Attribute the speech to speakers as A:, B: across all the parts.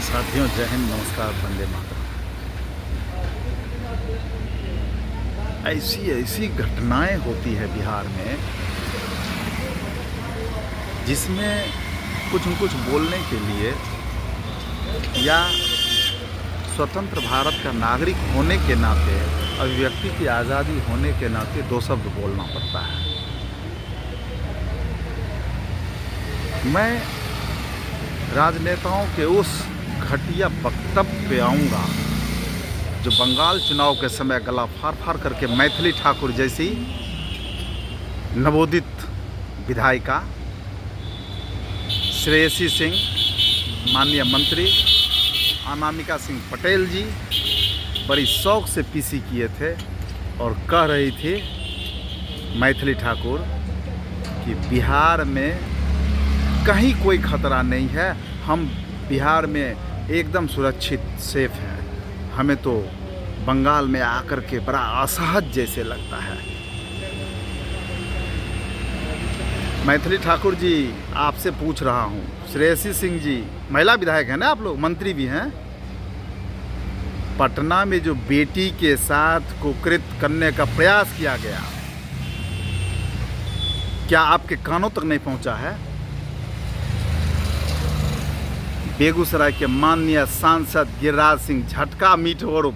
A: साथियों, जय हिंद, नमस्कार, वंदे मातरम। ऐसी घटनाएं होती है बिहार में जिसमें कुछ न कुछ बोलने के लिए या स्वतंत्र भारत का नागरिक होने के नाते, अभिव्यक्ति की आज़ादी होने के नाते दो शब्द बोलना पड़ता है। मैं राजनेताओं के उस घटिया वक्तव्य पे आऊँगा जो बंगाल चुनाव के समय गला फाड़ फाड़ करके मैथिली ठाकुर जैसी नवोदित विधायिका, श्रेयसी सिंह माननीय मंत्री, अनामिका सिंह पटेल जी बड़ी शौक से पीसी किए थे और कह रही थी मैथिली ठाकुर कि बिहार में कहीं कोई खतरा नहीं है, हम बिहार में एकदम सुरक्षित सेफ हैं, हमें तो बंगाल में आकर के बड़ा असहज जैसे लगता है। मैथिली ठाकुर जी, आपसे पूछ रहा हूँ, श्रेयसी सिंह जी महिला विधायक हैं ना, आप लोग मंत्री भी हैं, पटना में जो बेटी के साथ कुकृत करने का प्रयास किया गया, क्या आपके कानों तक नहीं पहुंचा है? बेगूसराय के माननीय सांसद गिरिराज सिंह, झटका मीट और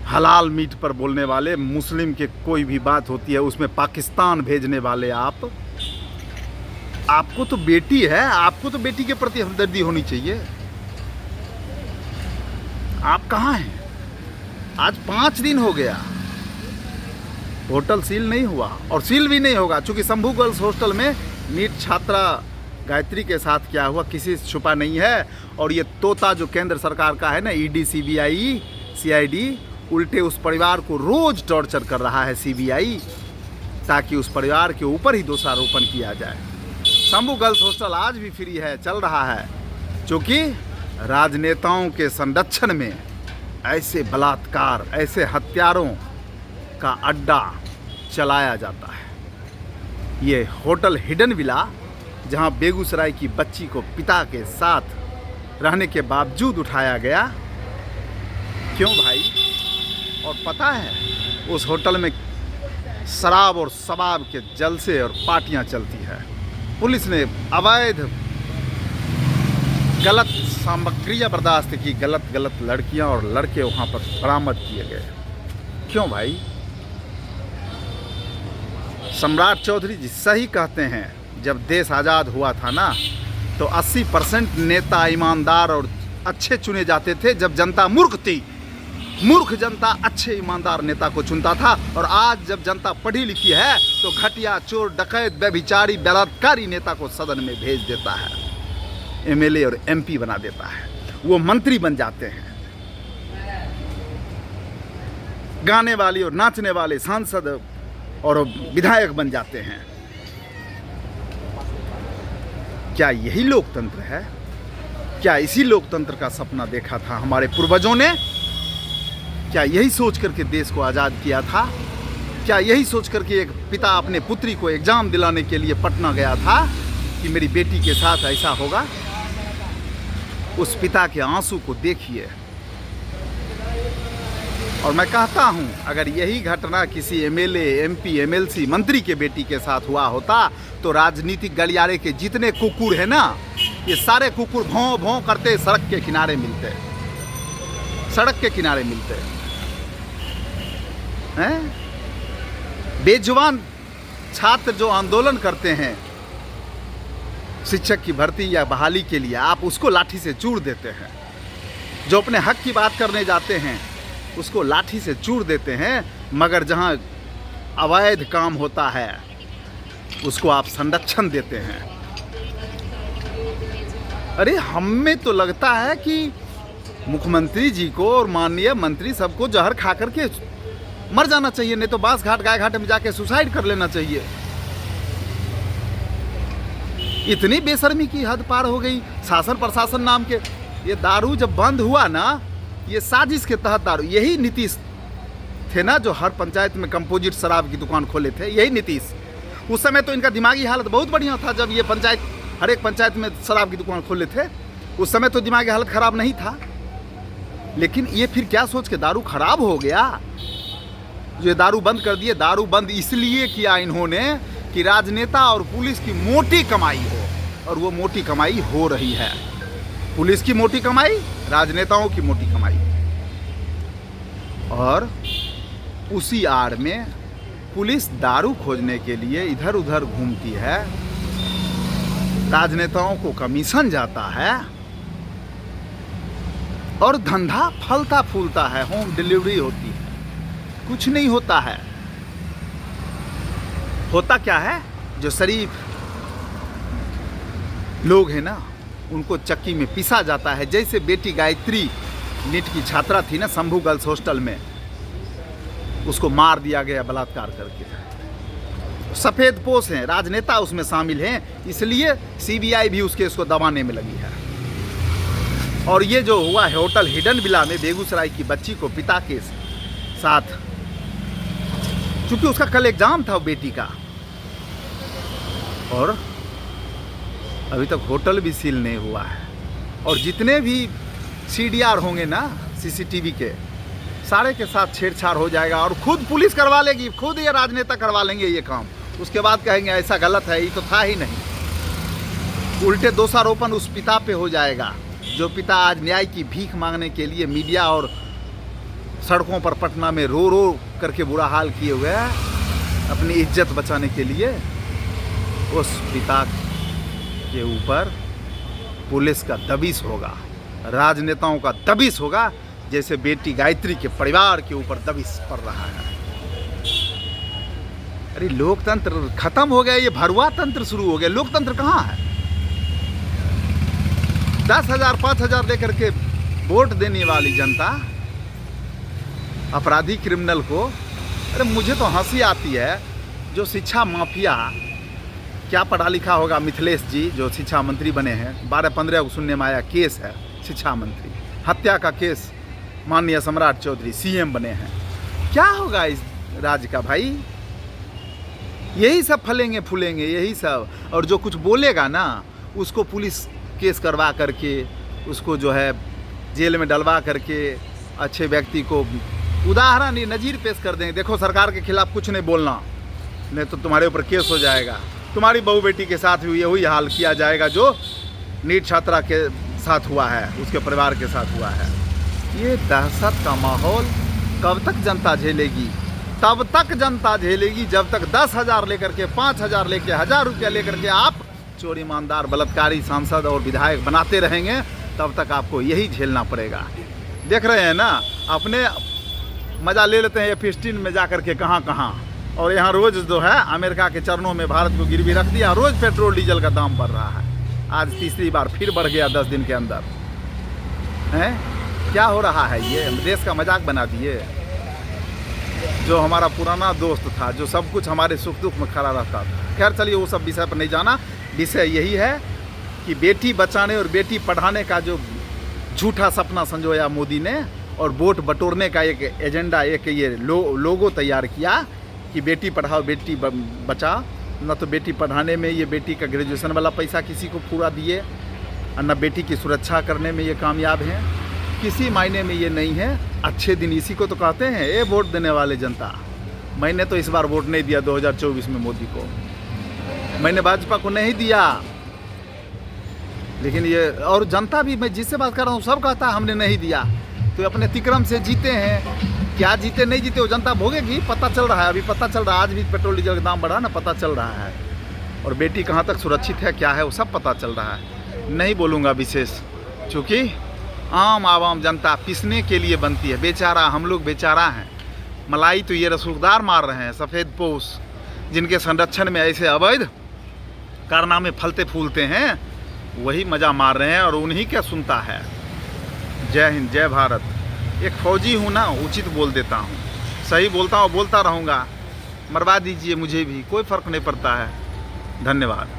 A: हलाल मीट पर बोलने वाले, मुस्लिम के कोई भी बात होती है उसमें पाकिस्तान भेजने वाले आपको तो बेटी है, आपको तो बेटी के प्रति हमदर्दी होनी चाहिए। आप कहाँ हैं? आज 5 दिन हो गया, होटल सील नहीं हुआ और सील भी नहीं होगा, चूँकि शंभू गर्ल्स हॉस्टल में नीट छात्रा गायत्री के साथ क्या हुआ किसी से छुपा नहीं है। और ये तोता जो केंद्र सरकार का है ना, ईडी, सीबीआई, सीआईडी, उल्टे उस परिवार को रोज टॉर्चर कर रहा है सीबीआई, ताकि उस परिवार के ऊपर ही दोषारोपण किया जाए। शंभू गर्ल्स हॉस्टल आज भी फ्री है, चल रहा है, क्योंकि राजनेताओं के संरक्षण में ऐसे बलात्कार, ऐसे हत्यारों का अड्डा चलाया जाता है। ये होटल हिडन विला, जहां बेगूसराय की बच्ची को पिता के साथ रहने के बावजूद उठाया गया, क्यों भाई? और पता है उस होटल में शराब और शबाब के जलसे और पार्टियां चलती है। पुलिस ने अवैध गलत सामग्रियां बर्दाश्त की, गलत लड़कियां और लड़के वहां पर बरामद किए गए। क्यों भाई? सम्राट चौधरी जी सही कहते हैं, जब देश आज़ाद हुआ था ना, तो 80% नेता ईमानदार और अच्छे चुने जाते थे जब जनता मूर्ख थी। मूर्ख जनता अच्छे ईमानदार नेता को चुनता था, और आज जब जनता पढ़ी लिखी है तो घटिया, चोर, डकैत, व्यभिचारी, बलात्कारी नेता को सदन में भेज देता है, एमएलए और एमपी बना देता है, वो मंत्री बन जाते हैं। गाने वाली और नाचने वाले सांसद और विधायक बन जाते हैं। क्या यही लोकतंत्र है? क्या इसी लोकतंत्र का सपना देखा था हमारे पूर्वजों ने? क्या यही सोच करके देश को आज़ाद किया था? क्या यही सोच करके एक पिता अपने पुत्री को एग्जाम दिलाने के लिए पटना गया था कि मेरी बेटी के साथ ऐसा होगा? उस पिता के आंसू को देखिए। और मैं कहता हूं, अगर यही घटना किसी एमएलए, एमपी, एमएलसी, मंत्री के बेटी के साथ हुआ होता तो राजनीतिक गलियारे के जितने कुकुर हैं ना, ये सारे कुकुर भौं भौं करते सड़क के किनारे मिलते हैं। बेजुबान छात्र जो आंदोलन करते हैं शिक्षक की भर्ती या बहाली के लिए, आप उसको लाठी से चूर देते हैं। जो अपने हक की बात करने जाते हैं उसको लाठी से चूर देते हैं, मगर जहां अवैध काम होता है उसको आप संरक्षण देते हैं। अरे हमें तो लगता है कि मुख्यमंत्री जी को और माननीय मंत्री सबको जहर खा करके मर जाना चाहिए, नहीं तो बांस घाट, गाय घाट में जाके सुसाइड कर लेना चाहिए। इतनी बेशर्मी की हद पार हो गई। शासन प्रशासन नाम के ये दारू जब बंद हुआ ना, ये साजिश के तहत दारू, यही नीतीश थे ना जो हर पंचायत में कंपोजिट शराब की दुकान खोले थे, यही नीतीश। उस समय तो इनका दिमागी हालत बहुत बढ़िया था, जब ये पंचायत, हर एक पंचायत में शराब की दुकान खोले थे। उस समय तो दिमागी हालत खराब नहीं था, लेकिन ये फिर क्या सोच के दारू खराब हो गया, ये दारू बंद कर दिए। दारू बंद इसलिए किया इन्होंने कि राजनेता और पुलिस की मोटी कमाई हो, और वो मोटी कमाई हो रही है। पुलिस की मोटी कमाई, राजनेताओं की मोटी कमाई, और उसी आड़ में पुलिस दारू खोजने के लिए इधर उधर घूमती है, राजनेताओं को कमीशन जाता है, और धंधा फलता फूलता है, होम डिलीवरी होती है, कुछ नहीं होता है। होता क्या है, जो शरीफ लोग हैं ना, उनको चक्की में पिसा जाता है। जैसे बेटी गायत्री नीट की छात्रा थी ना शंभू गर्ल्स हॉस्टल में, उसको मार दिया गया बलात्कार करके। सफेद पोश हैं, राजनेता उसमें शामिल हैं, इसलिए सीबीआई भी उस केस को दबाने में लगी है। और ये जो हुआ है होटल हिडन विला में बेगूसराय की बच्ची को पिता के साथ, चूंकि उसका कल एग्जाम था बेटी का, और अभी तक होटल भी सील नहीं हुआ है। और जितने भी सीडीआर होंगे ना सीसीटीवी के, सारे के साथ छेड़छाड़ हो जाएगा, और खुद पुलिस करवा लेगी, खुद ये राजनेता करवा लेंगे ये काम। उसके बाद कहेंगे ऐसा गलत है, ये तो था ही नहीं। उल्टे दोषारोपण उस पिता पे हो जाएगा, जो पिता आज न्याय की भीख मांगने के लिए मीडिया और सड़कों पर पटना में रो रो करके बुरा हाल किए हुए हैं अपनी इज्जत बचाने के लिए। उस पिता के ऊपर पुलिस का दबिश होगा, राजनेताओं का दबिश होगा, जैसे बेटी गायत्री के परिवार के ऊपर दबिश पड़ रहा है। अरे लोकतंत्र खत्म हो गया, ये भरुआ तंत्र शुरू हो गया। लोकतंत्र कहाँ है? 10,000 5,000 लेकर के वोट देने वाली जनता अपराधी क्रिमिनल को, अरे मुझे तो हंसी आती है, जो शिक्षा माफिया, क्या पढ़ा लिखा होगा मिथिलेश जी जो शिक्षा मंत्री बने हैं, 12-15 को सुनने में आया केस है शिक्षा मंत्री, हत्या का केस, माननीय सम्राट चौधरी सीएम बने हैं। क्या होगा इस राज्य का भाई? यही सब फलेंगे फूलेंगे, यही सब। और जो कुछ बोलेगा ना, उसको पुलिस केस करवा करके, उसको जो है जेल में डलवा करके, अच्छे व्यक्ति को उदाहरण ये नज़ीर पेश कर देंगे, देखो सरकार के खिलाफ कुछ नहीं बोलना, नहीं तो तुम्हारे ऊपर केस हो जाएगा। तुम्हारी बहू बेटी के साथ भी यही हाल किया जाएगा जो नीट छात्रा के साथ हुआ है, उसके परिवार के साथ हुआ है। ये दहशत का माहौल कब तक जनता झेलेगी? तब तक जनता झेलेगी जब तक 10,000 लेकर के, 5,000 लेकर, 1,000 रुपया लेकर के आप चोर ईमानदार बलात्कारी सांसद और विधायक बनाते रहेंगे, तब तक आपको यही झेलना पड़ेगा। देख रहे हैं ना, अपने मज़ा ले लेते हैं F-16 में जा कर के कहाँ कहाँ, और यहाँ रोज़ जो है अमेरिका के चरणों में भारत को गिरवी रख दिया। रोज़ पेट्रोल डीजल का दाम बढ़ रहा है, आज तीसरी बार फिर बढ़ गया 10 दिन के अंदर। हैं, क्या हो रहा है? ये देश का मजाक बना दिए। जो हमारा पुराना दोस्त था, जो सब कुछ हमारे सुख दुख में खड़ा रहता था। खैर चलिए, वो सब विषय पर नहीं जाना। विषय यही है कि बेटी बचाने और बेटी पढ़ाने का जो झूठा सपना संजोया मोदी ने, और वोट बटोरने का एक एजेंडा, एक ये लोगो तैयार किया कि बेटी पढ़ाओ बेटी बचा। न तो बेटी पढ़ाने में ये बेटी का ग्रेजुएशन वाला पैसा किसी को पूरा दिए, और न बेटी की सुरक्षा करने में ये कामयाब हैं। किसी मायने में ये नहीं है। अच्छे दिन इसी को तो कहते हैं, ये वोट देने वाले जनता। मैंने तो इस बार वोट नहीं दिया 2024 में मोदी को, मैंने भाजपा को नहीं दिया। लेकिन ये और जनता भी, मैं जिससे बात कर रहा हूँ, सब कहता है हमने नहीं दिया। तो अपने तिक्रम से जीते हैं, क्या जीते नहीं जीते वो जनता भोगेगी। पता चल रहा है, अभी पता चल रहा है। आज भी पेट्रोल डीजल का दाम बढ़ा ना, पता चल रहा है। और बेटी कहाँ तक सुरक्षित है, क्या है, वो सब पता चल रहा है। नहीं बोलूँगा विशेष, चूँकि आम आवाम जनता पिसने के लिए बनती है। बेचारा, हम लोग बेचारा हैं। मलाई तो ये रसूखदार मार रहे हैं, सफ़ेद पोश, जिनके संरक्षण में ऐसे अवैध कारनामे फलते फूलते हैं, वही मज़ा मार रहे हैं, और उन्हीं क्या सुनता है। जय हिंद, जय भारत। एक फौजी हूँ ना, उचित बोल देता हूँ, सही बोलता हूँ, बोलता रहूँगा। मरवा दीजिए मुझे भी, कोई फ़र्क नहीं पड़ता है। धन्यवाद।